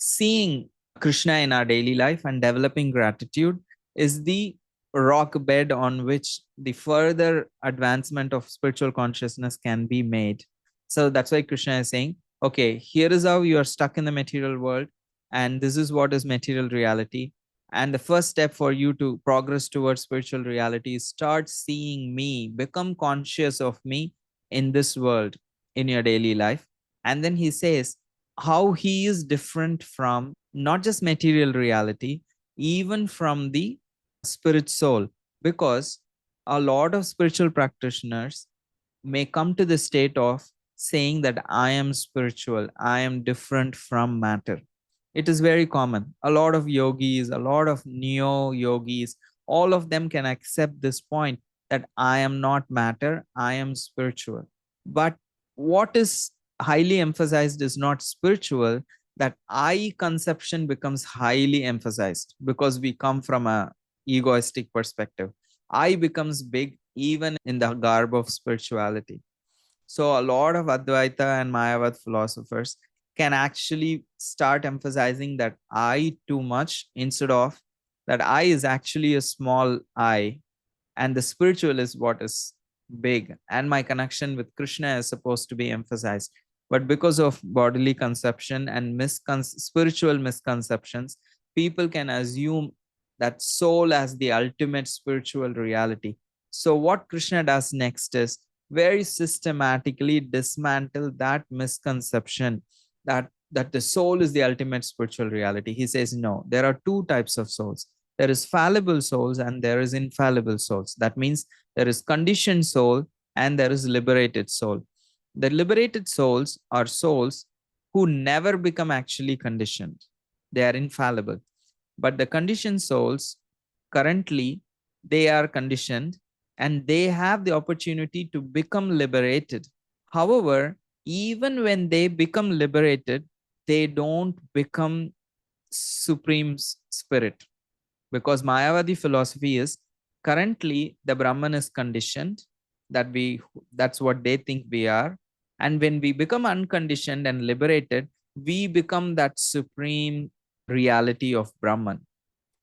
seeing Krishna in our daily life and developing gratitude is the rock bed on which the further advancement of spiritual consciousness can be made. So that's why Krishna is saying, okay, here is how you are stuck in the material world, and this is what is material reality. And the first step for you to progress towards spiritual reality is start seeing me, become conscious of me in this world, in your daily life. And then he says how he is different from not just material reality, even from the spirit soul. Because a lot of spiritual practitioners may come to the state of saying that I am spiritual, I am different from matter. It is very common. A lot of yogis, a lot of neo yogis, all of them can accept this point that I am not matter, I am spiritual. But what is highly emphasized is not spiritual, that I conception becomes highly emphasized because we come from a egoistic perspective. I becomes big even in the garb of spirituality. So a lot of Advaita and Mayavad philosophers can actually start emphasizing that I too much, instead of that I is actually a small I, and the spiritual is what is big, and my connection with Krishna is supposed to be emphasized. But because of bodily conception and spiritual misconceptions, people can assume that soul as the ultimate spiritual reality. So what Krishna does next is very systematically dismantle that misconception that the soul is the ultimate spiritual reality. He says, no, there are two types of souls. There is fallible souls and there is infallible souls. That means there is conditioned soul and there is liberated soul. The liberated souls are souls who never become actually conditioned. They are infallible. But the conditioned souls, currently, they are conditioned and they have the opportunity to become liberated. However, even when they become liberated, they don't become supreme spirit, because Mayavadi philosophy is currently the Brahman is conditioned, that's what they think we are. And when we become unconditioned and liberated, we become that supreme reality of Brahman,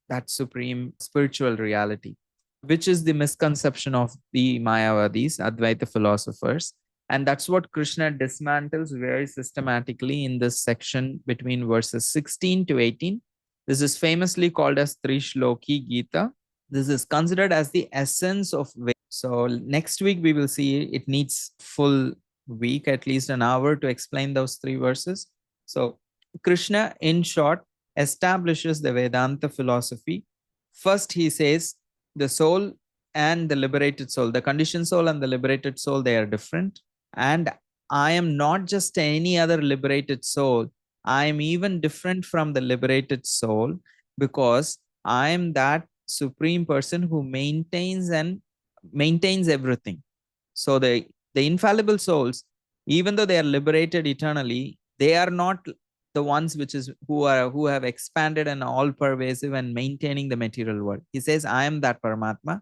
that supreme spiritual reality, which is the misconception of the Mayavadis, Advaita philosophers. And that's what Krishna dismantles very systematically in this section between verses 16 to 18. This is famously called as Trishloki Gita. This is considered as the essence of Veda. So next week we will see it needs full week, at least an hour, to explain those three verses. So Krishna, in short, establishes the Vedanta philosophy. First, he says the soul and the liberated soul, the conditioned soul and the liberated soul, they are different. And I am not just any other liberated soul. I am even different from the liberated soul, because I am that supreme person who maintains everything. So the infallible souls, even though they are liberated eternally, they are not the ones who have expanded and all pervasive and maintaining the material world. He says, I am that Paramatma,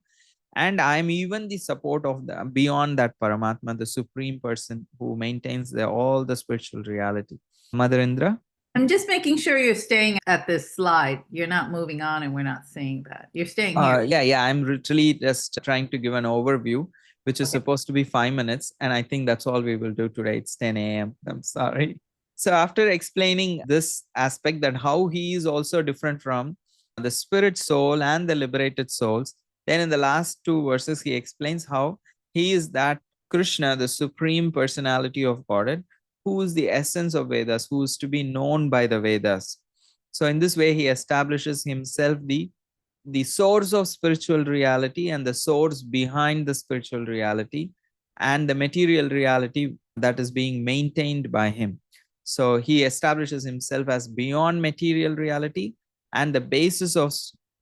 and I am even the support of the beyond that Paramatma, the supreme person who maintains all the spiritual reality. Mother Indra? I'm just making sure you're staying at this slide. You're not moving on and we're not seeing that. You're staying here. Yeah. I'm literally just trying to give an overview, which is supposed to be 5 minutes. And I think that's all we will do today. It's 10 a.m. I'm sorry. So after explaining this aspect, that how he is also different from the spirit soul and the liberated souls, then in the last two verses, he explains how he is that Krishna, the supreme personality of Godhead, who is the essence of Vedas, who is to be known by the Vedas. So in this way, he establishes himself the source of spiritual reality and the source behind the spiritual reality and the material reality that is being maintained by him. So he establishes himself as beyond material reality and the basis of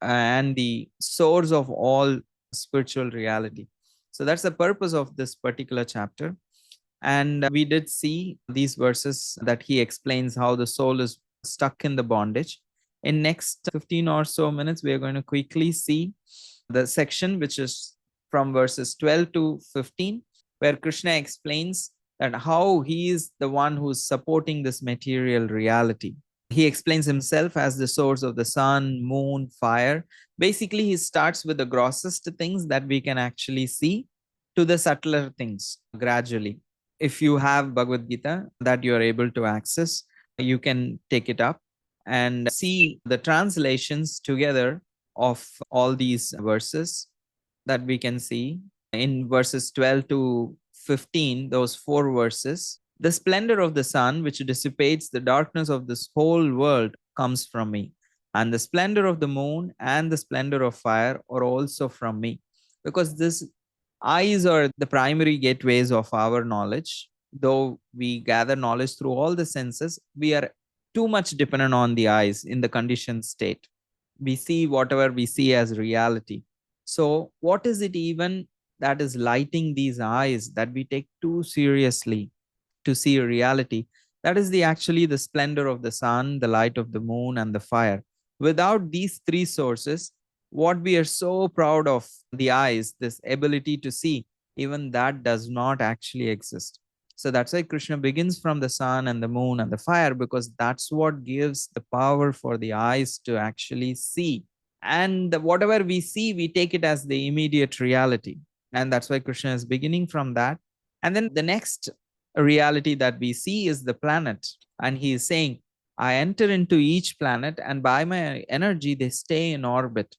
and the source of all spiritual reality. So that's the purpose of this particular chapter. And we did see these verses that he explains how the soul is stuck in the bondage. In next 15 or so minutes, we are going to quickly see the section which is from verses 12 to 15, where Krishna explains that how he is the one who is supporting this material reality. He explains himself as the source of the sun, moon, fire. Basically, he starts with the grossest things that we can actually see to the subtler things gradually. If you have Bhagavad Gita that you are able to access, you can take it up and see the translations together of all these verses that we can see in verses 12 to 15, those four verses. The splendor of the sun, which dissipates the darkness of this whole world, comes from me. And the splendor of the moon and the splendor of fire are also from me. Because these eyes are the primary gateways of our knowledge. Though we gather knowledge through all the senses, we are too much dependent on the eyes in the conditioned state. We see whatever we see as reality. So, what is it even that is lighting these eyes that we take too seriously to see reality? That is the actually the splendor of the sun, the light of the moon, and the fire. Without these three sources, what we are so proud of, the eyes, this ability to see, even that does not actually exist. So that's why Krishna begins from the sun and the moon and the fire, because that's what gives the power for the eyes to actually see. And whatever we see, we take it as the immediate reality. And that's why Krishna is beginning from that. And then the next reality that we see is the planet. And he is saying, I enter into each planet, and by my energy, they stay in orbit.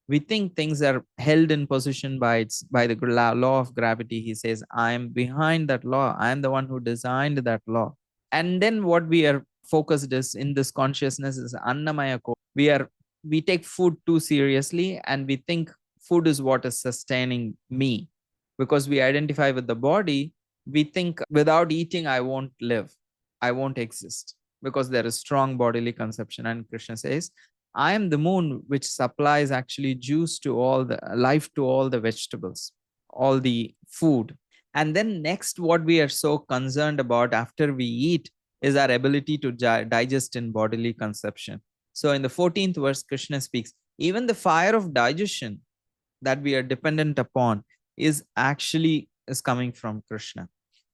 We think things are held in position by the law of gravity. He says, I am behind that law. I am the one who designed that law. And then what we are focused is in this consciousness is annamaya. We take food too seriously, and we think food is what is sustaining me. Because we identify with the body, we think without eating I won't live, I won't exist, because there is strong bodily conception. And Krishna says, I am the moon which supplies actually juice to all the life, to all the vegetables, all the food. And then next, what we are so concerned about after we eat is our ability to digest in bodily conception. So in the 14th verse, Krishna speaks, even the fire of digestion that we are dependent upon is actually is coming from Krishna.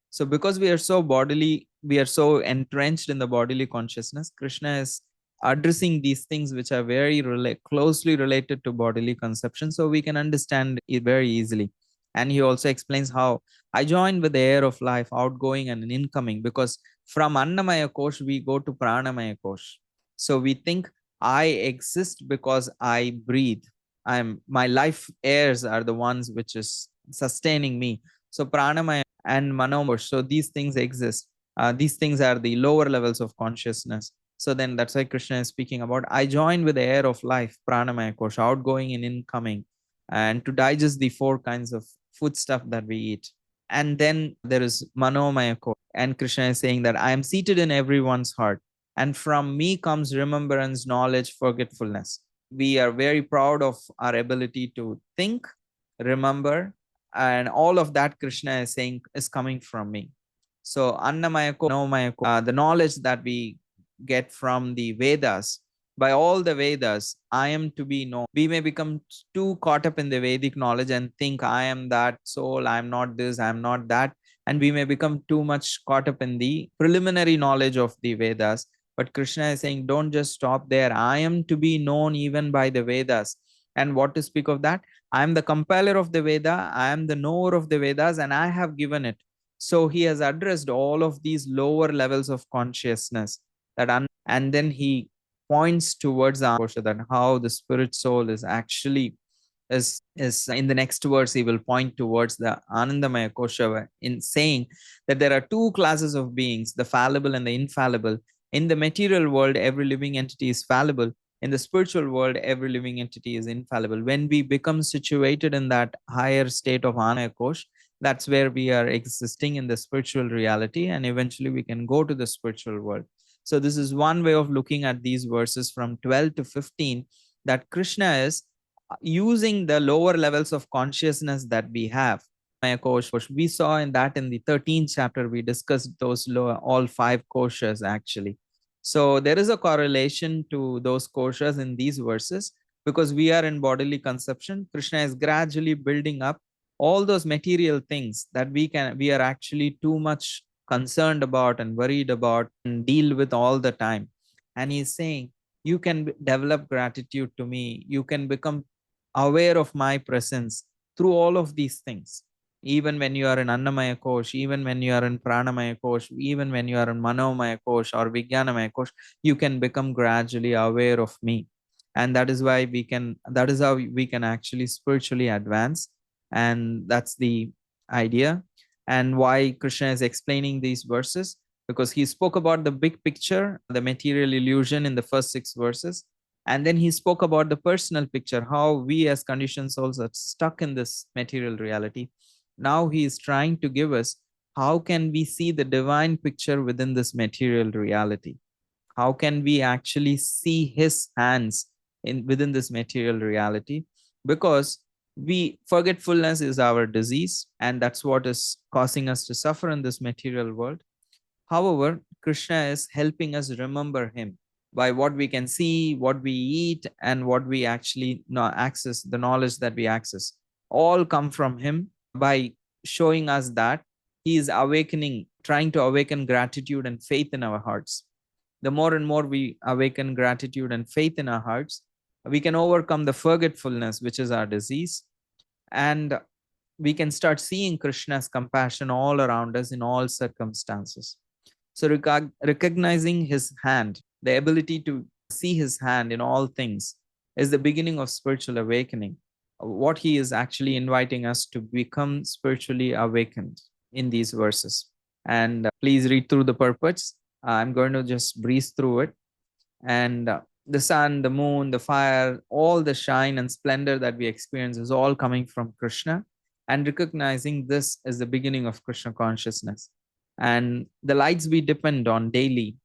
So because we are so bodily, we are so entrenched in the bodily consciousness, Krishna is addressing these things which are very closely related to bodily conception, so we can understand it very easily. And he also explains how I join with the air of life, outgoing and incoming, because from Annamaya Kosh we go to Pranamaya Kosh. So we think I exist because I breathe. My life airs are the ones which is sustaining me. So Pranamaya and Manomosh, so these things exist. These things are the lower levels of consciousness. So then that's why Krishna is speaking about, I join with the air of life, Pranamaya Kosh, outgoing and incoming, and to digest the four kinds of food stuff that we eat. And then there is Manomaya Kosh. And Krishna is saying that I am seated in everyone's heart. And from me comes remembrance, knowledge, forgetfulness. We are very proud of our ability to think, remember, and all of that Krishna is saying is coming from me. So Annamaya Ko, Manomaya Ko, the knowledge that we get from the Vedas, by all the Vedas, I am to be known. We may become too caught up in the Vedic knowledge and think I am that soul, I am not this, I am not that. And we may become too much caught up in the preliminary knowledge of the Vedas. But Krishna is saying, don't just stop there. I am to be known even by the Vedas. And what to speak of that? I am the compiler of the Veda, I am the knower of the Vedas, and I have given it. So he has addressed all of these lower levels of consciousness. And then he points towards that how the spirit soul is actually is in the next verse. He will point towards the Anandamaya Kosha in saying that there are two classes of beings, the fallible and the infallible. In the material world, every living entity is fallible. In the spiritual world, every living entity is infallible. When we become situated in that higher state of Anaya Kosh, that's where we are existing in the spiritual reality, and eventually we can go to the spiritual world. So this is one way of looking at these verses from 12 to 15, that Krishna is using the lower levels of consciousness that we have. We saw in that in the 13th chapter, we discussed those lower, all five koshas actually. So there is a correlation to those koshas in these verses, because we are in bodily conception. Krishna is gradually building up all those material things that we are actually too much concerned about and worried about and deal with all the time. And he's saying, you can develop gratitude to me. You can become aware of my presence through all of these things. Even when you are in Annamaya Kosh, even when you are in Pranamaya Kosh, even when you are in Manomaya Kosh or Vijnanamaya Kosh, you can become gradually aware of me. And that is why that is how we can actually spiritually advance. And that's the idea. And why Krishna is explaining these verses, because he spoke about the big picture, the material illusion in the first 6 verses. And then he spoke about the personal picture, how we as conditioned souls are stuck in this material reality. Now he is trying to give us how can we see the divine picture within this material reality. How can we actually see his hands in within this material reality? Because we forgetfulness is our disease, and that's what is causing us to suffer in this material world. However, Krishna is helping us remember him by what we can see, what we eat, and what we actually access, the knowledge that we access. All come from him by showing us that he is awakening, trying to awaken gratitude and faith in our hearts. The more and more we awaken gratitude and faith in our hearts, we can overcome the forgetfulness, which is our disease, and we can start seeing Krishna's compassion all around us in all circumstances. So, recognizing his hand, the ability to see his hand in all things, is the beginning of spiritual awakening. What he is actually inviting us to become spiritually awakened in these verses. And please read through the purports. I'm going to just breeze through it. And the sun, the moon, the fire, all the shine and splendor that we experience is all coming from Krishna. And recognizing this is the beginning of Krishna consciousness. And the lights we depend on daily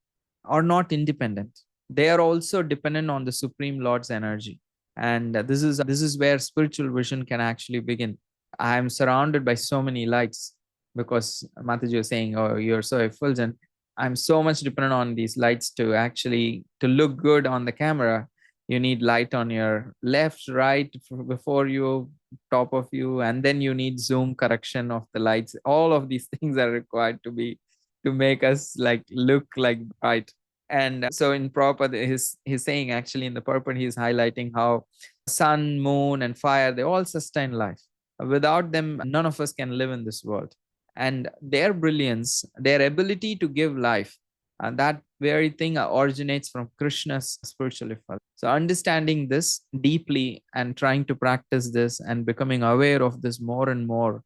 are not independent. They are also dependent on the Supreme Lord's energy. And this is where spiritual vision can actually begin. I am surrounded by so many lights, because Mataji was saying, oh, you're so effulgent. I'm so much dependent on these lights to actually to look good on the camera. You need light on your left, right, before you, top of you, and then you need zoom correction of the lights. All of these things are required to make us like look like bright. And so in Prabhupada, he's saying, actually in the purport, he's highlighting how sun, moon, and fire, they all sustain life. Without them, none of us can live in this world. And their brilliance, their ability to give life, and that very thing originates from Krishna's spiritual effort. So understanding this deeply and trying to practice this and becoming aware of this more and more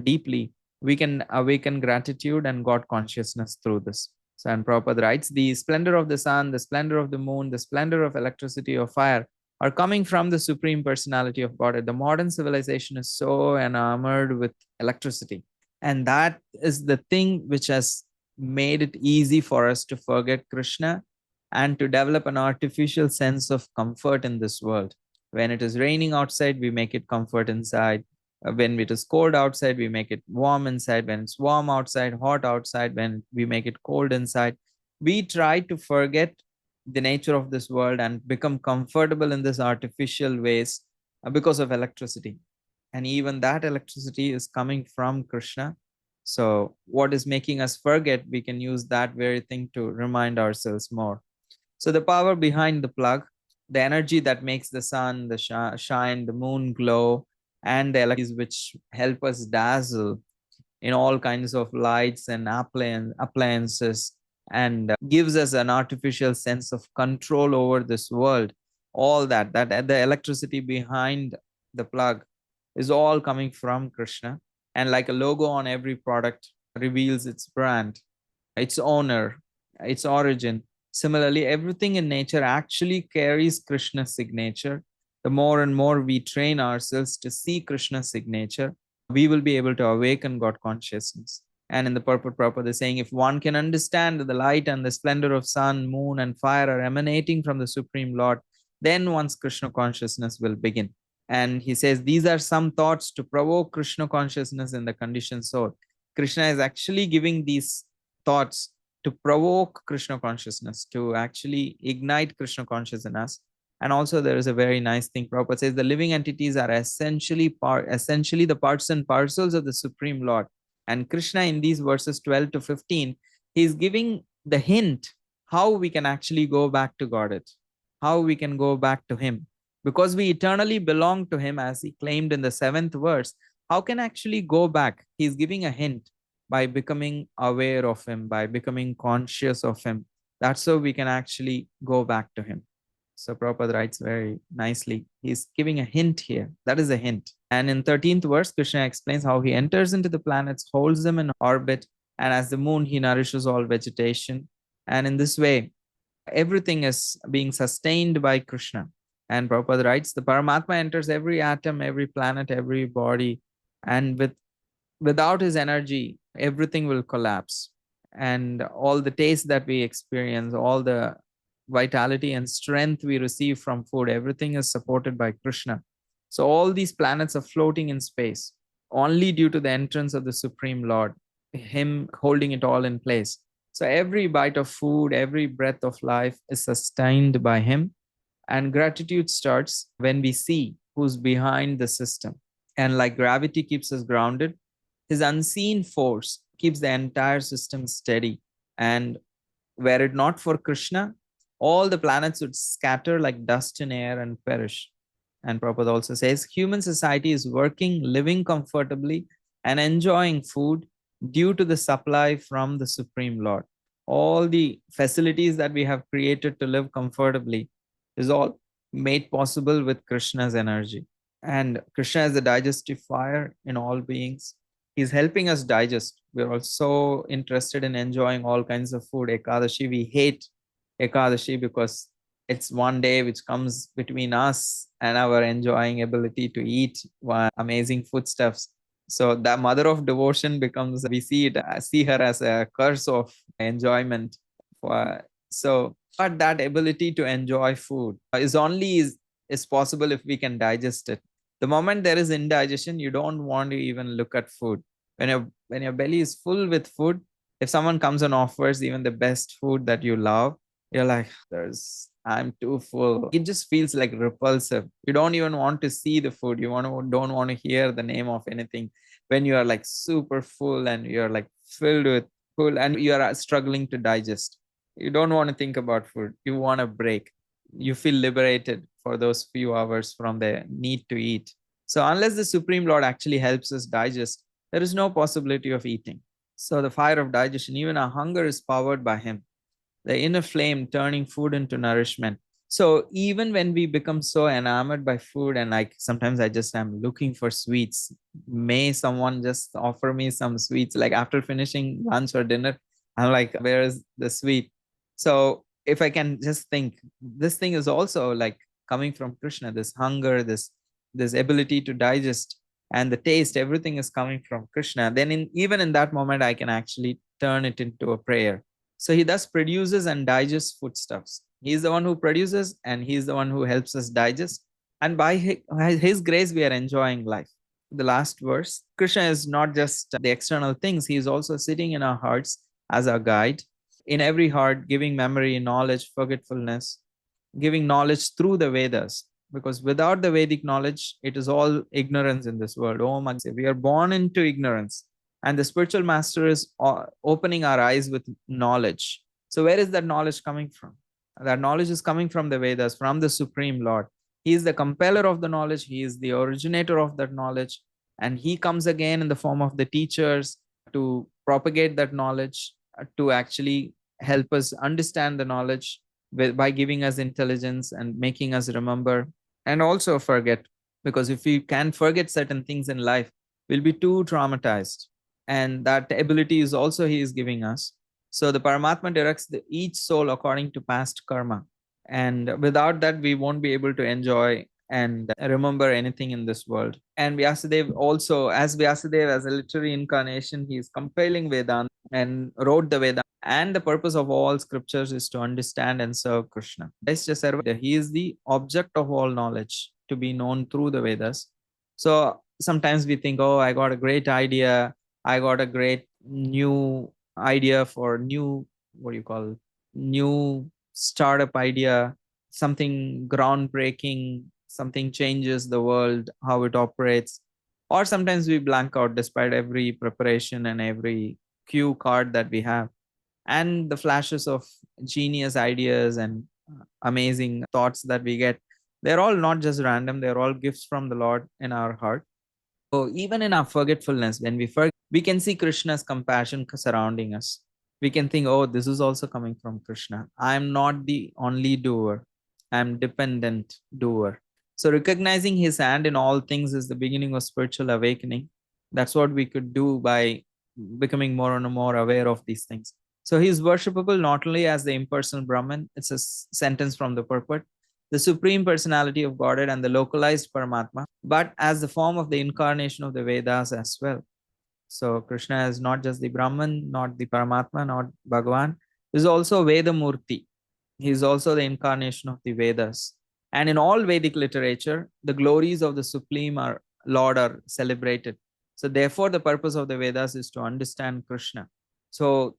deeply, we can awaken gratitude and God consciousness through this. So, and Prabhupada writes, the splendor of the sun, the splendor of the moon, the splendor of electricity or fire are coming from the Supreme Personality of Godhead. The modern civilization is so enamored with electricity. And that is the thing which has made it easy for us to forget Krishna and to develop an artificial sense of comfort in this world. When it is raining outside, we make it comfort inside. When it is cold outside, we make it warm inside. When it's warm outside, hot outside, when we make it cold inside, we try to forget the nature of this world and become comfortable in this artificial ways because of electricity. And even that electricity is coming from Krishna. So what is making us forget, we can use that very thing to remind ourselves more. So the power behind the plug, the energy that makes the sun, the shine, the moon glow, and the electricity which help us dazzle in all kinds of lights and appliances, and gives us an artificial sense of control over this world. All that the electricity behind the plug is all coming from Krishna. And like a logo on every product reveals its brand, its owner, its origin. Similarly, everything in nature actually carries Krishna's signature. The more and more we train ourselves to see Krishna's signature, we will be able to awaken God consciousness. And in the purport, Prabhupada is saying, if one can understand that the light and the splendor of sun, moon, and fire are emanating from the Supreme Lord, then one's Krishna consciousness will begin. And he says, these are some thoughts to provoke Krishna consciousness in the conditioned soul. Krishna is actually giving these thoughts to provoke Krishna consciousness, to actually ignite Krishna consciousness in us. And also there is a very nice thing. Prabhupada says the living entities are essentially the parts and parcels of the Supreme Lord. And Krishna in these verses 12 to 15, he's giving the hint how we can actually go back to Godhead, how we can go back to Him. Because we eternally belong to Him, as He claimed in the 7th verse. How can actually go back? He's giving a hint by becoming aware of Him, by becoming conscious of Him. That's how we can actually go back to Him. So Prabhupada writes very nicely. He's giving a hint here. That is a hint. And in 13th verse, Krishna explains how he enters into the planets, holds them in orbit, and as the moon, he nourishes all vegetation. And in this way, everything is being sustained by Krishna. And Prabhupada writes, the Paramatma enters every atom, every planet, every body, and without his energy, everything will collapse. And all the taste that we experience, all the vitality and strength we receive from food, everything is supported by Krishna. So all these planets are floating in space only due to the entrance of the Supreme Lord, Him holding it all in place. So every bite of food, every breath of life is sustained by Him. And gratitude starts when we see who's behind the system. And like gravity keeps us grounded, His unseen force keeps the entire system steady. And were it not for Krishna, all the planets would scatter like dust in air and perish. And Prabhupada also says human society is working, living comfortably, and enjoying food due to the supply from the Supreme Lord. All the facilities that we have created to live comfortably is all made possible with Krishna's energy. And Krishna is the digestive fire in all beings. He's helping us digest. We're also interested in enjoying all kinds of food. Ekadashi, we hate Ekadashi because it's one day which comes between us and our enjoying ability to eat amazing foodstuffs. So the mother of devotion becomes, we see her as a curse of enjoyment. So, but that ability to enjoy food is possible if we can digest it. The moment there is indigestion, you don't want to even look at food. When your belly is full with food, if someone comes and offers even the best food that you love, you're like, I'm too full. It just feels like repulsive. You don't even want to see the food. Don't want to hear the name of anything. When you are like super full and you're like filled with food and you are struggling to digest, you don't want to think about food. You want a break. You feel liberated for those few hours from the need to eat. So unless the Supreme Lord actually helps us digest, there is no possibility of eating. So the fire of digestion, even our hunger, is powered by Him. The inner flame turning food into nourishment. So even when we become so enamored by food, and like sometimes I just am looking for sweets, may someone just offer me some sweets, like after finishing lunch or dinner, I'm like, where is the sweet? So if I can just think, this thing is also like coming from Krishna, this hunger, this ability to digest and the taste, everything is coming from Krishna. Then even in that moment, I can actually turn it into a prayer. So He thus produces and digests foodstuffs. He is the one who produces and He is the one who helps us digest. And by His grace, we are enjoying life. The last verse, Krishna is not just the external things, He is also sitting in our hearts as our guide. In every heart, giving memory, knowledge, forgetfulness, giving knowledge through the Vedas. Because without the Vedic knowledge, it is all ignorance in this world. Oh my, we are born into ignorance. And the spiritual master is opening our eyes with knowledge. So where is that knowledge coming from? That knowledge is coming from the Vedas, from the Supreme Lord. He is the compeller of the knowledge. He is the originator of that knowledge. And He comes again in the form of the teachers to propagate that knowledge, to actually help us understand the knowledge by giving us intelligence and making us remember and also forget. Because if we can forget certain things in life, we'll be too traumatized. And that ability is also He is giving us. So the Paramatma directs each soul according to past karma. And without that, we won't be able to enjoy and remember anything in this world. And Vyasadeva also, as Vyasadeva, as a literary incarnation, he is compiling Vedanta and wrote the Vedanta. And the purpose of all scriptures is to understand and serve Krishna. He is the object of all knowledge to be known through the Vedas. So sometimes we think, oh, I got a great idea. I got a great new idea for new startup idea, something groundbreaking, something changes the world, how it operates. Or sometimes we blank out despite every preparation and every cue card that we have. and the flashes of genius ideas and amazing thoughts that we get, they're all not just random, they're all gifts from the Lord in our heart. So even in our forgetfulness, when we forget, we can see Krishna's compassion surrounding us. We can think, oh, this is also coming from Krishna. I'm not the only doer, I'm dependent doer. So recognizing his hand in all things is the beginning of spiritual awakening. That's what we could do by becoming more and more aware of these things. So he is worshipable not only as the impersonal Brahman, it's a sentence from the purport, the supreme personality of Godhead and the localized Paramatma, but as the form of the incarnation of the Vedas as well. So Krishna is not just the Brahman, not the Paramatma, not Bhagavan. He is also Veda Murti. He is also the incarnation of the Vedas. And in all Vedic literature, the glories of the Supreme Lord are celebrated. So therefore, the purpose of the Vedas is to understand Krishna. So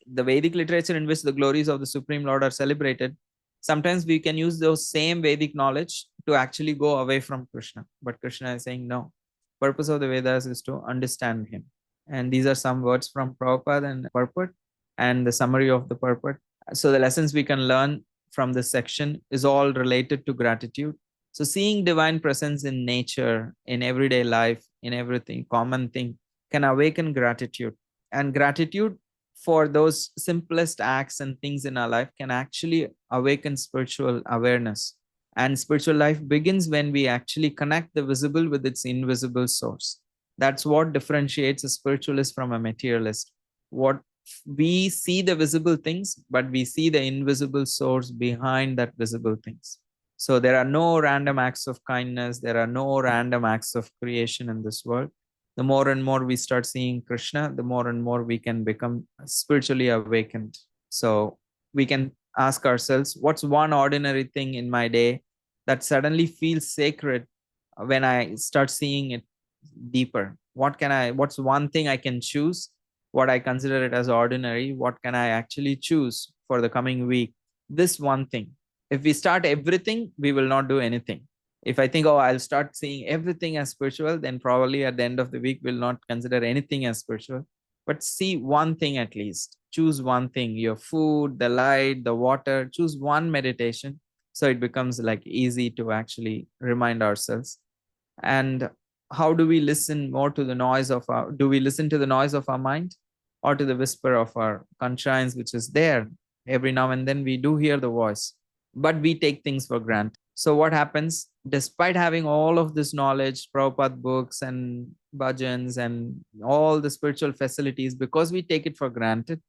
the Vedic literature in which the glories of the Supreme Lord are celebrated, sometimes we can use those same Vedic knowledge to actually go away from Krishna. But Krishna is saying, no, purpose of the Vedas is to understand him. And these are some words from Prabhupada and purport and the summary of the purport. So the lessons we can learn from this section is all related to gratitude. So seeing divine presence in nature, in everyday life, in everything, common thing, can awaken gratitude. And gratitude for those simplest acts and things in our life can actually awaken spiritual awareness. And spiritual life begins when we actually connect the visible with its invisible source. That's what differentiates a spiritualist from a materialist. What we see the visible things, but we see the invisible source behind that visible things. So there are no random acts of kindness. There are no random acts of creation in this world. The more and more we start seeing Krishna, the more and more we can become spiritually awakened. So we can ask ourselves, what's one ordinary thing in my day that suddenly feels sacred when I start seeing it deeper? What's one thing I can choose? What I consider it as ordinary, what can I actually choose for the coming week? This one thing. If we start everything, we will not do anything. If I think, oh, I'll start seeing everything as spiritual, then probably at the end of the week, we'll not consider anything as spiritual. But see one thing at least. Choose one thing, your food, the light, the water, choose one meditation. So it becomes like easy to actually remind ourselves. And how do we listen more to the noise of our, do we listen to the noise of our mind or to the whisper of our conscience, which is there? Every now and then we do hear the voice, but we take things for granted. So what happens, despite having all of this knowledge, Prabhupada books and bhajans and all the spiritual facilities, because we take it for granted,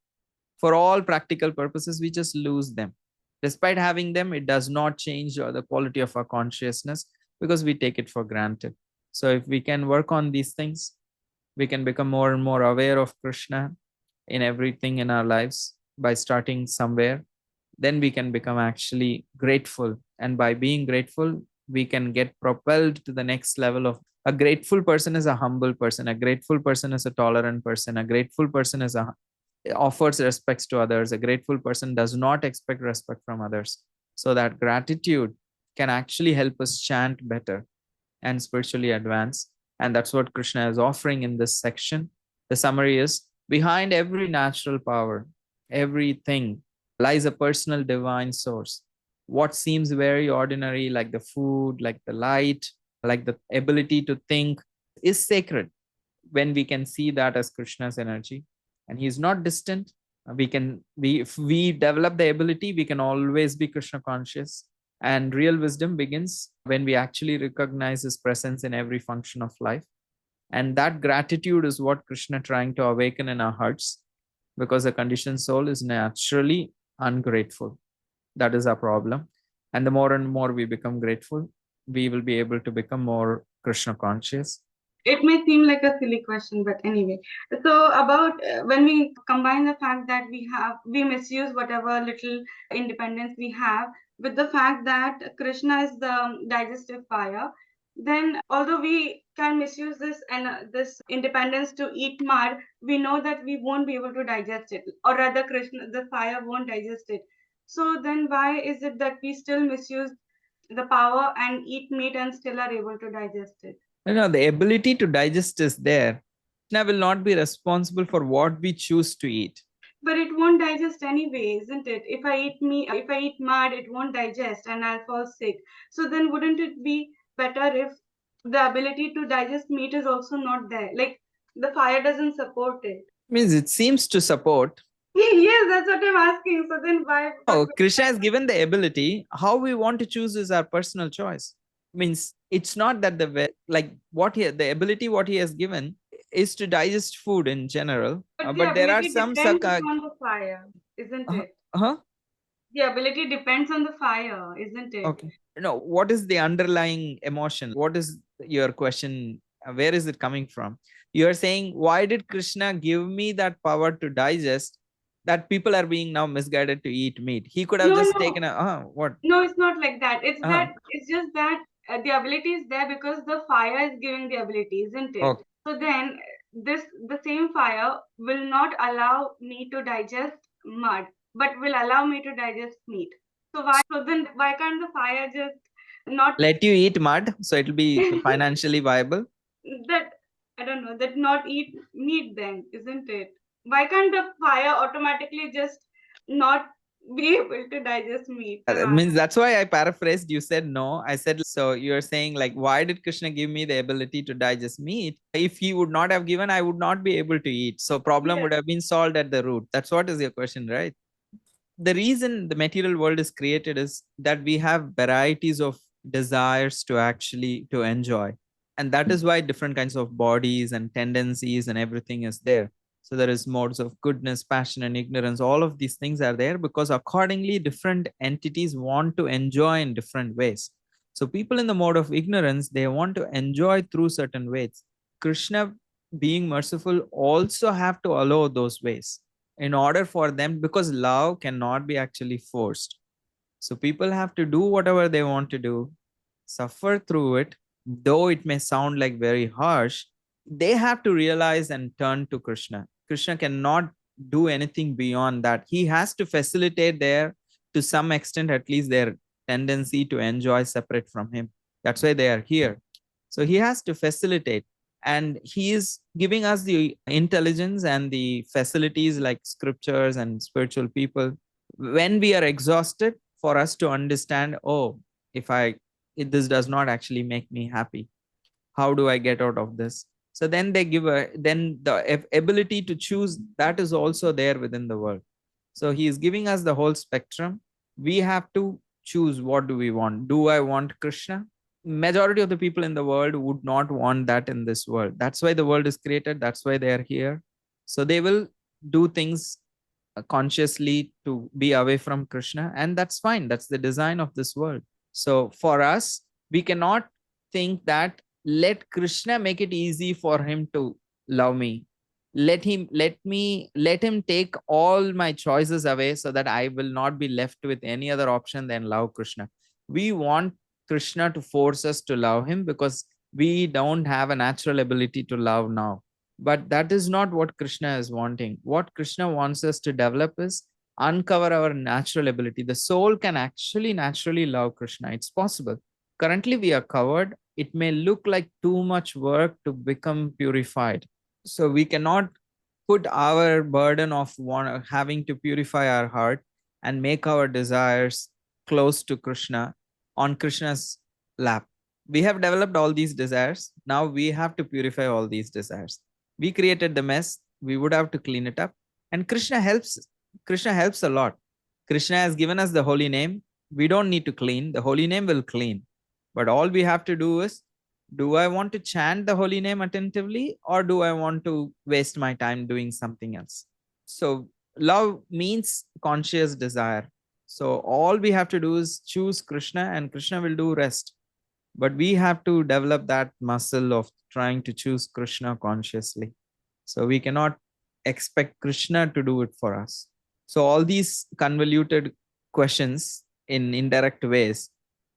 for all practical purposes, we just lose them. Despite having them, it does not change the quality of our consciousness because we take it for granted. So if we can work on these things, we can become more and more aware of Krishna in everything in our lives by starting somewhere. Then we can become actually grateful. And by being grateful, we can get propelled to the next level of a grateful person is a humble person. A grateful person is a tolerant person. A grateful person is a offers respects to others. A grateful person does not expect respect from others. So that gratitude can actually help us chant better and spiritually advance. And that's what Krishna is offering in this section. The summary is, behind every natural power, everything, lies a personal divine source. What seems very ordinary, like the food, like the light, like the ability to think, is sacred when we can see that as Krishna's energy. And he's not distant. If we develop the ability, we can always be Krishna conscious. And real wisdom begins when we actually recognize his presence in every function of life. And that gratitude is what Krishna trying to awaken in our hearts, because the conditioned soul is naturally ungrateful. That is our problem. And the more and more we become grateful, we will be able to become more Krishna conscious. It may seem like a silly question, but anyway. So about when we combine the fact that we misuse whatever little independence we have with the fact that Krishna is the digestive fire, then although we can misuse this and this independence to eat mud, we know that we won't be able to digest it, or rather, Krishna, the fire won't digest it. So then, why is it that we still misuse the power and eat meat and still are able to digest it? No, the ability to digest is there. Krishna will not be responsible for what we choose to eat. But it won't digest anyway, isn't it? If I eat mud, it won't digest and I'll fall sick. So then wouldn't it be better if the ability to digest meat is also not there? Like the fire doesn't support it. Means it seems to support. Yes, that's what I'm asking. So then why? Oh, Krishna has given the ability. How we want to choose is our personal choice. Means it's not that like what the ability what he has given is to digest food in general. But the But there are ability some depends on the fire, isn't uh, it? huh? The ability depends on the fire, isn't it? Okay. No, what is the underlying emotion? What is your question? Where is it coming from? You are saying, why did Krishna give me that power to digest that people are being now misguided to eat meat? He could have No, just no. taken what? No, it's not like that. Uh, It's just that the ability is there because the fire is giving the ability, isn't it? okay. So then the same fire will not allow me to digest mud, but will allow me to digest meat. So then why can't the fire just not Let you eat mud so it'll be financially viable? that I don't know, that not eat meat then, isn't it? Why can't the fire automatically just not be able to digest meat? Means that's why I paraphrased. You said no. I said, so you're saying, like, why did Krishna give me the ability to digest meat? If he would not have given, I would not be able to eat. So problem Yes. would have been solved at the root. That's what is your question, right? The reason the material world is created is that we have varieties of desires to actually to enjoy. And that is why different kinds of bodies and tendencies and everything is there. So there is modes of goodness, passion, and ignorance. All of these things are there because accordingly, different entities want to enjoy in different ways. So people in the mode of ignorance, they want to enjoy through certain ways. Krishna, being merciful, also have to allow those ways in order for them, because love cannot be actually forced. So people have to do whatever they want to do, suffer through it, though it may sound like very harsh. They have to realize and turn to Krishna. Krishna cannot do anything beyond that. He has to facilitate their, to some extent at least, their tendency to enjoy separate from him. That's why they are here. So he has to facilitate, and he is giving us the intelligence and the facilities like scriptures and spiritual people when we are exhausted, for us to understand, oh, if this does not actually make me happy, how do I get out of this? So then they give then the ability to choose, that is also there within the world. So he is giving us the whole spectrum. We have to choose, what do we want? Do I want Krishna? Majority of the people in the world would not want that in this world. That's why the world is created. That's why they are here. So they will do things consciously to be away from Krishna, and that's fine. That's the design of this world. So for us, we cannot think that let Krishna make it easy for him to love me. Let him take all my choices away so that I will not be left with any other option than love Krishna. We want Krishna to force us to love him because we don't have a natural ability to love now. But that is not what Krishna is wanting. What Krishna wants us to develop is uncover our natural ability. The soul can actually naturally love Krishna. It's possible. Currently, we are covered. It may look like too much work to become purified. So we cannot put our burden of having to purify our heart and make our desires close to Krishna on Krishna's lap. We have developed all these desires. Now we have to purify all these desires. We created the mess. We would have to clean it up. And Krishna helps. Krishna helps a lot. Krishna has given us the holy name. We don't need to clean. The holy name will clean. But all we have to do is, do I want to chant the holy name attentively, or do I want to waste my time doing something else? So love means conscious desire. So all we have to do is choose Krishna, and Krishna will do rest. But we have to develop that muscle of trying to choose Krishna consciously. So we cannot expect Krishna to do it for us. So all these convoluted questions in indirect ways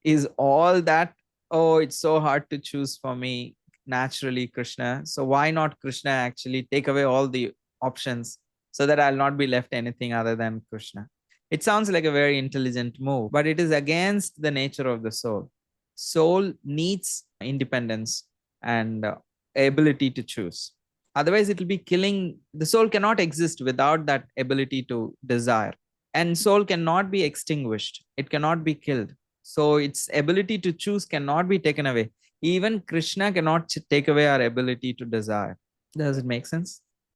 is all that, oh, it's so hard to choose for me naturally, Krishna. So why not Krishna actually take away all the options so that I'll not be left anything other than Krishna? It sounds like a very intelligent move, but it is against the nature of the soul. Soul needs independence and ability to choose. Otherwise, it will be killing. The soul cannot exist without that ability to desire. And soul cannot be extinguished. It cannot be killed. So its ability to choose cannot be taken away. Even Krishna cannot take away our ability to desire. Does it make sense?